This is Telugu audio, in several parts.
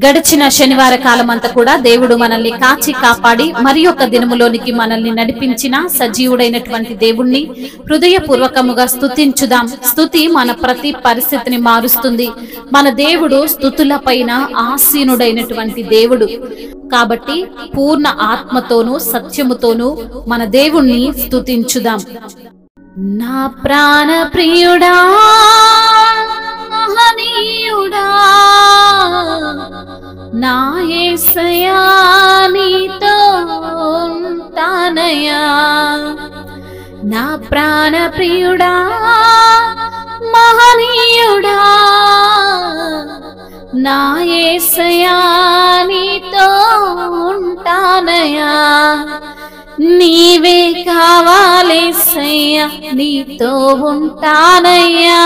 గడిచిన శనివార కాలమంతా కూడా దేవుడు మనల్ని కాచి కాపాడి మరి ఒక దినములోనికి మనల్ని నడిపించిన సజీవుడైనటువంటి దేవుణ్ణి హృదయపూర్వకముగా స్తుతించుదాం. స్తుతి మన ప్రతి పరిస్థితిని మారుస్తుంది. మన దేవుడు స్తుతులపైన ఆసీనుడైనటువంటి దేవుడు కాబట్టి పూర్ణ ఆత్మతోనూ సత్యముతోనూ మన దేవుణ్ణి స్తుతించుదాం. నా ప్రాణ ప్రియుడా మహనీయుడా నా యేసయ్యా నీతో ఉంటానయ్యా. నా ప్రాణ ప్రియుడా మహనీయుడా నా యేసయ్యా నీతో ఉంటానయ్యా. నీవే కావాలేసయ్యా నీతో ఉంటానయ్యా.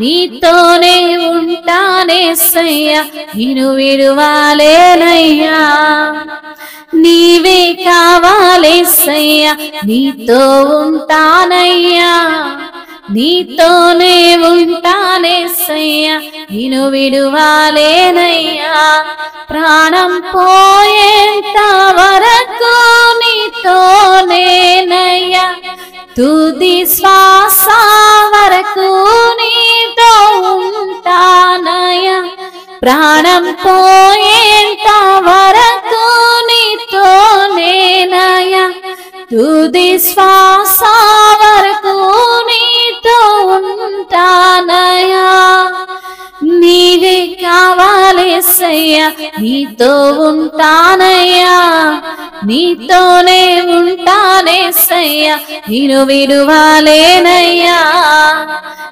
నీతోనే ఉంటానేసయ్యా నిన్ను విడువాలేనయ్యా. నీవే కావాలేసయ్యా నీతో ఉంటానయ్యా. నీతోనే ఉంటానేసయ్యా నిన్ను విడువాలేనయ్యా. ప్రాణం పోయేంత వరకు నీతోనేనయ్యా. తుది శ్వాస వరకు నీతో ఉంటానయ్యా. ప్రాణం పోయేంత వరకు నీతోనేనయ్యా. తుది శ్వాస వరకు నీతో ఉంటానయ్యా. నీవే కావాలేసయ్యా నీతో ఉంటానయ్యా. నీతోనే ఉంటానేసయ్యా నిన్ను విడువాలేనయ్యా.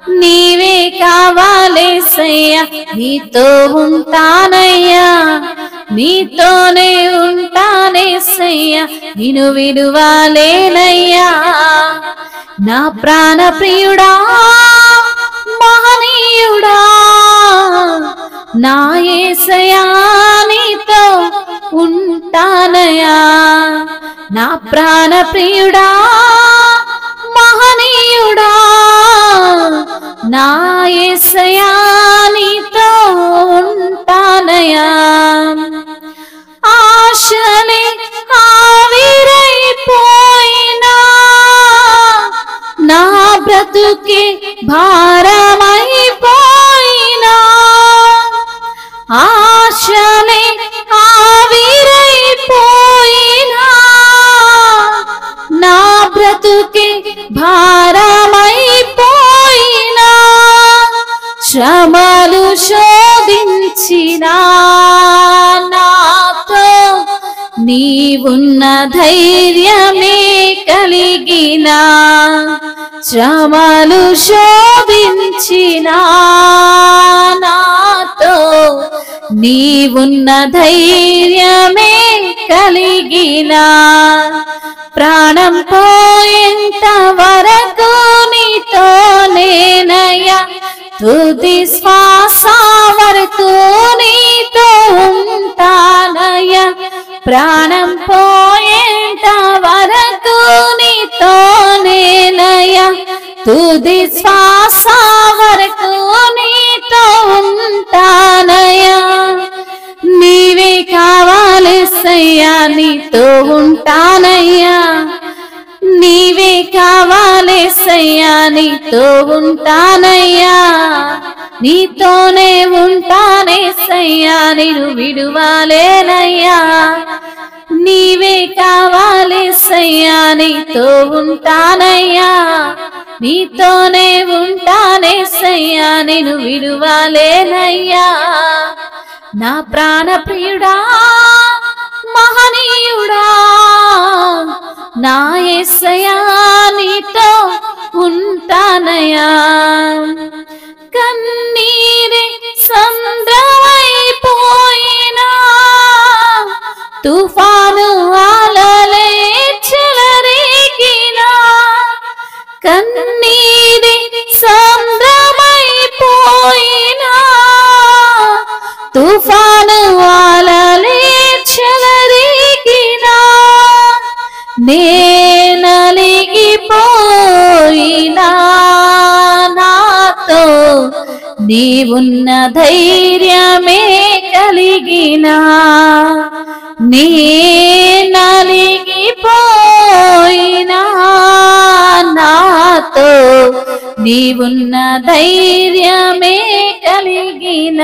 నీవే కావాలేసయ్యా నీతో ఉంటానయ్యా. నీతోనే ఉంటానేసయ్యా నిన్ను విడువాలేనయ్యా. నా ప్రాణ ప్రియుడా మహనీయుడా నా యేసయ్యా నీతో ఉంటానయ్యా. నా ప్రాణ ప్రియుడా మహనీయుడా నా యేసయ్యా నీతో ఉంటానయ్యా. ఆశలే ఆవిరైపోయినా నా బ్రతుకే భారమైపోయినా. ఆశలే ఆవిరైపోయినా నా బ్రతుకే భారమైపోయినా. శ్రమలు శోధించినా నాతో నీవున్న ధైర్యమే కలిగినా. శ్రమలు శోధించినా నాతో నీవున్న ధైర్యమే కలిగినా. ప్రాణం పోయేంత వరకు నీతోనేనయ్యా. తుది శ్వాస వరకు నీతో ఉంటానయ్యా. ప్రాణం పోయేంత వరకు నీతోనేనయ్యా. తుది శ్వాస వరకు నీతో ఉంటానయ్యా. నీవే కావాలేసయ్యా నీతో ఉంటానయ్యా. నీవే కావాలేసయ్యా నీతో ఉంటానయ్యా. నీతోనే ఉంటానేసయ్యా నిన్ను విడువాలేనయ్యా. నీవే కావాలేసయ్యా నీతో ఉంటానయ్యా. నీతోనే ఉంటానేసయ్యా నిన్ను విడువాలేనయ్యా. నా ప్రాణ ప్రియుడా మహనీయుడా నా యేసయ్యా నీతో ఉంటానయ్యా. కన్నీరే సంద్రమైపోయినా తుఫాను అలలే చెలరేగినా. కన్నీరే సంద్రమైపోయినా తుఫాను అలలే చెలరేగినా. నేనలిగిపోయినా నాతో నీ నీవున్న ధైర్యమే కలిగిన నే నలిగిపోయినా నాతో నీవున్న ధైర్యమే కలిగిన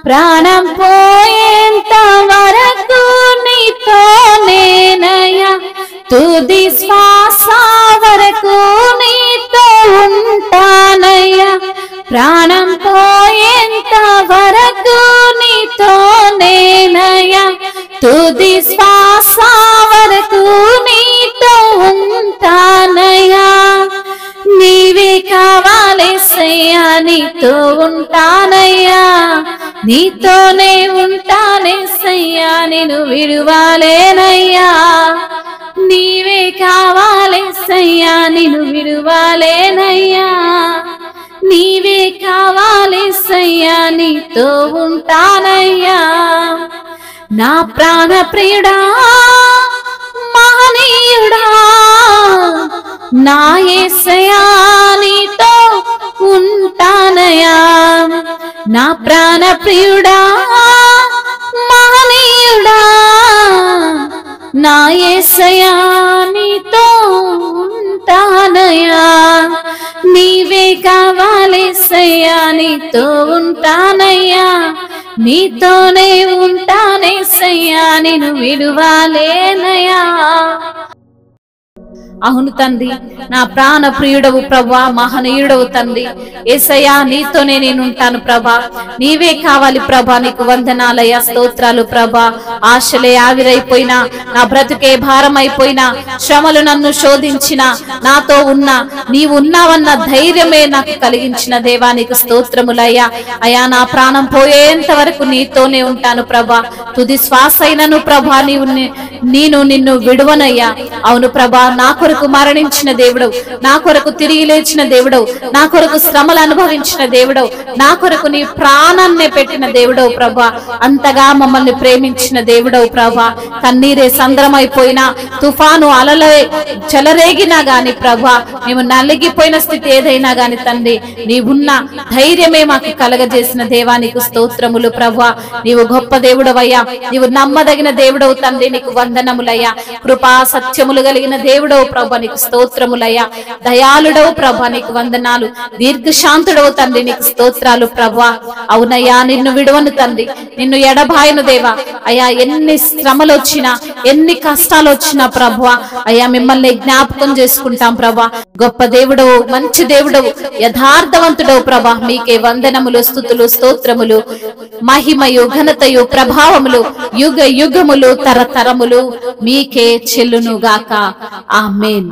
ప్రాణం పోయేంత వరకు నీతో నేనయ్యా తుది శ్వాస వరకు నీతో ఉంటానయ్యా ప్రాణం పోయేంత వరకు నీతో నేనయ్యా తుది శ్వాస వరకు నీతో ఉంటానయ్యా నీవే కావాలేసయ్యా నీతో ఉంటానయ్యా నీతోనే ఉంటానేసయ్యా నేను విడువాలేనయ్యా నీవే కావాలేసయ్యా నేను విడువాలేనయ్యా నీవే కావాలేసయ్యా నీతో ఉంటానయ్యా నా ప్రాణ ప్రియుడా మహనీయుడా నా యేసయ్యా నీతో ఉంటానయ్యా నా ప్రాణ ప్రియుడా మహనీయుడా నా యేసయ్యా నీతో ఉంటానయ్యా నీవే కావాలేసయ్యా నీతో ఉంటానయ్యా నీతోనే ఉంటానేసయ్యా నేను విడువాలేనయ్యా అవును తండ్రి నా ప్రాణ ప్రియుడవు ప్రభా మహనీయుడవు తండ్రి యేసయ్యా నీతోనే నేను ఉంటాను ప్రభా నీవే కావాలి ప్రభా నీకు వందనాలయ్యా స్తోత్రాలు ప్రభా ఆశలే ఆవిరైపోయినా నా బ్రతుకే భారమైపోయినా శ్రమలు నన్ను శోధించిన నాతో ఉన్న నీవు ఉన్నావన్న ధైర్యమే నాకు కలిగించిన దేవా నీకు స్తోత్రములయ్యా అయ్యా నా ప్రాణం పోయేంత వరకు నీతోనే ఉంటాను ప్రభా తుది శ్వాస అయినను ప్రభా నేను నిన్ను విడువనయ్యా అవును ప్రభా నా కొరకు మరణించిన దేవుడవు నా కొరకు తిరిగి లేచిన దేవుడవు నా కొరకు శ్రమలు అనుభవించిన దేవుడవు నా కొరకు నీ ప్రాణాన్నే పెట్టిన దేవుడవు ప్రభా అంతగా మమ్మల్ని ప్రేమించిన దేవుడవు ప్రభా కన్నీరే సంద్రమైపోయినా తుఫాను అలలే చెలరేగినా గాని ప్రభా మేము నలిగిపోయిన స్థితి ఏదైనా గాని తండ్రి నీవున్న ధైర్యమే మాకు కలగజేసిన దేవా నీకు స్తోత్రములు ప్రభా నీవు గొప్ప దేవుడవయ్యా నీవు నమ్మదగిన దేవుడవు తండ్రి నీకు వందనములయ్యా కృపా సత్యములు కలిగిన దేవుడవు ప్రభా నీకు స్తోత్రములయ్యా దయాళుడవు ప్రభా నీకు వందనాలు దీర్ఘశాంతుడవు తండ్రి నీకు స్తోత్రాలు ప్రభా అవునయ్యా నిన్ను విడువను తండ్రి నిన్ను ఎడబాయను దేవా అయ్యా ఎన్ని శ్రమలు వచ్చినా ఎన్ని కష్టాలు వచ్చినా ప్రభా అయ్యా మిమ్మల్ని జ్ఞాపకం చేసుకుంటాం ప్రభా గొప్ప దేవుడవు మంచి దేవుడవు యథార్థవంతుడవు ప్రభా మీకే వందనములు స్తుతులు స్తోత్రములు మహిమయు ఘనతయు ప్రభావములు యుగ యుగములు తరతరములు మీకే చెల్లునుగాక ఆమేన్